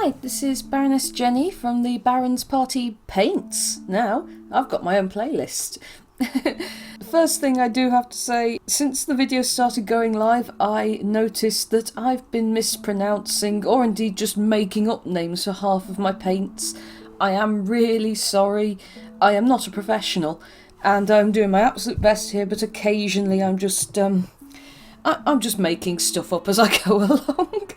Hi, this is Baroness Jenny from the Baroness Party Paints. Now, I've got my own playlist. First thing I do have to say, since the video started going live, I noticed that I've been mispronouncing or indeed just making up names for half of my paints. I am really sorry. I am not a professional and I'm doing my absolute best here, but occasionally I'm just making stuff up as I go along.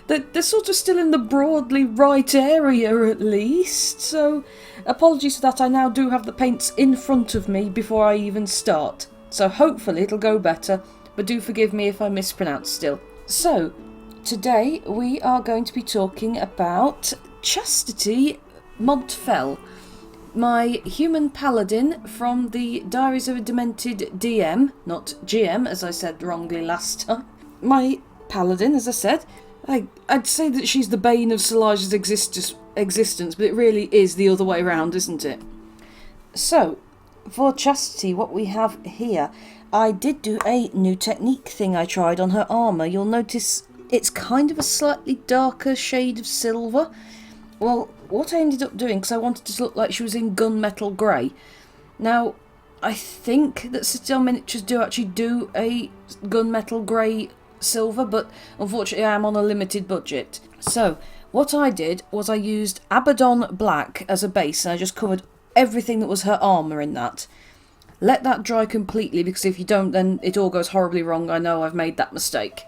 They're sort of still in the broadly right area at least, so apologies for that. I now do have the paints in front of me before I even start, so hopefully it'll go better, but do forgive me if I mispronounce still. So, today we are going to be talking about Chastity Montfell, my human paladin from the Diaries of a Demented DM, not GM as I said wrongly last time. My paladin, as I said, I'd say that she's the bane of Solage's existence, but it really is the other way around, isn't it? So, for Chastity, what we have here, I did do a new technique thing I tried on her armour. You'll notice it's kind of a slightly darker shade of silver. Well, what I ended up doing, because I wanted it to look like she was in gunmetal grey. Now, I think that Citadel Miniatures do actually do a gunmetal grey silver, but unfortunately I am on a limited budget. So what I did was I used Abaddon Black as a base, and I just covered everything that was her armour in that. Let that dry completely, because if you don't then it all goes horribly wrong. I know I've made that mistake.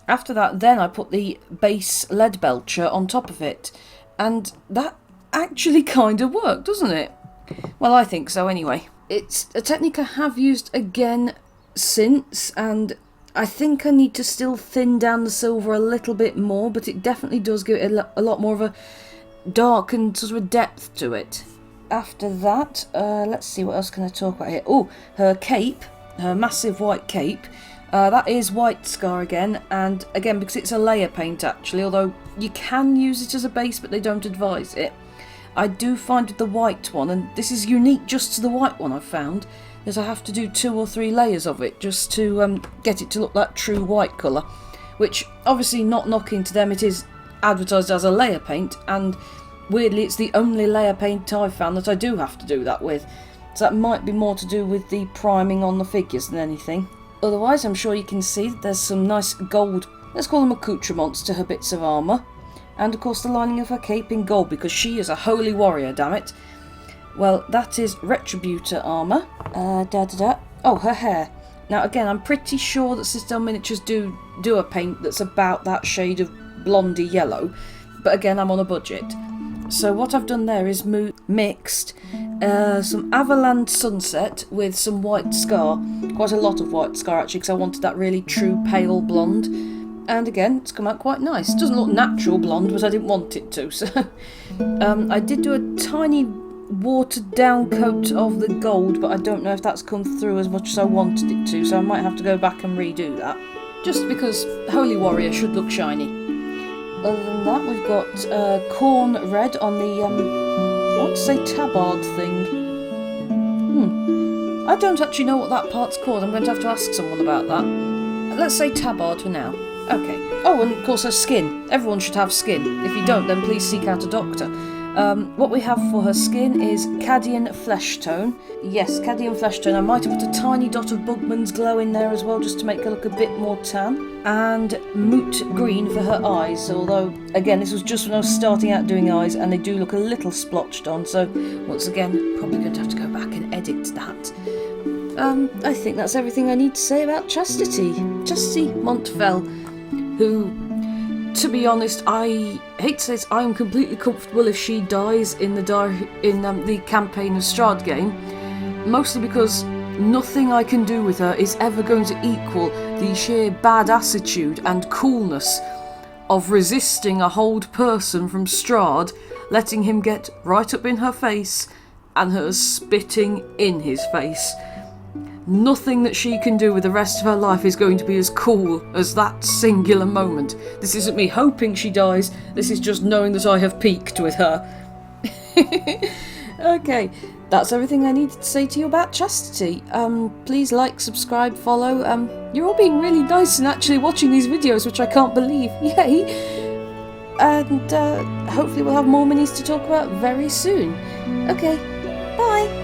After that then I put the base lead belcher on top of it, and that actually kind of worked, doesn't it? Well, I think so anyway. It's a technique I have used again since, and I think I need to still thin down the silver a little bit more, but it definitely does give it a lot more of a dark and sort of a depth to it. After that, let's see, what else can I talk about here? Oh, her cape, her massive white cape. That is White Scar again, and again because it's a layer paint actually, although you can use it as a base but they don't advise it. I do find with the white one, and this is unique just to the white one I've found, that I have to do 2 or 3 layers of it just to get it to look like true white colour, which obviously not knocking to them, it is advertised as a layer paint, and weirdly it's the only layer paint I've found that I do have to do that with, so that might be more to do with the priming on the figures than anything. Otherwise I'm sure you can see that there's some nice gold, let's call them accoutrements to her bits of armour, and of course the lining of her cape in gold because she is a holy warrior, damn it. Well, that is Retributor armour. Oh, her hair. Now again, I'm pretty sure that Citadel Miniatures do a paint that's about that shade of blondie yellow, but again, I'm on a budget. So what I've done there is mixed some Avaland Sunset with some White Scar. Quite a lot of White Scar actually, because I wanted that really true pale blonde. And again, it's come out quite nice. It doesn't look natural blonde, but I didn't want it to, so I did do a tiny watered down coat of the gold, but I don't know if that's come through as much as I wanted it to, so I might have to go back and redo that, just because Holy Warrior should look shiny. Other than that, we've got corn red on the I want to say tabard thing. I don't actually know what that part's called. I'm going to have to ask someone about that. Let's say tabard for now. Okay. Oh, and of course her skin. Everyone should have skin. If you don't, then please seek out a doctor. What we have for her skin is Cadian Flesh Tone. Yes, Cadian Flesh Tone. I might have put a tiny dot of Bugman's Glow in there as well, just to make her look a bit more tan. And Moot Green for her eyes, although, again, this was just when I was starting out doing eyes, and they do look a little splotched on, so, once again, probably going to have to go back and edit that. I think that's everything I need to say about Chastity. Chastity Montfell, who, to be honest, I hate to say this, I am completely comfortable if she dies in the campaign of Stradgame, mostly because nothing I can do with her is ever going to equal the sheer badassitude and coolness of resisting a hold person from Strahd, letting him get right up in her face, and her spitting in his face. Nothing that she can do with the rest of her life is going to be as cool as that singular moment. This isn't me hoping she dies, this is just knowing that I have peaked with her. Okay, that's everything I needed to say to you about Chastity. Please like, subscribe, follow. You're all being really nice and actually watching these videos, which I can't believe. Yay! and hopefully we'll have more minis to talk about very soon. Okay, bye!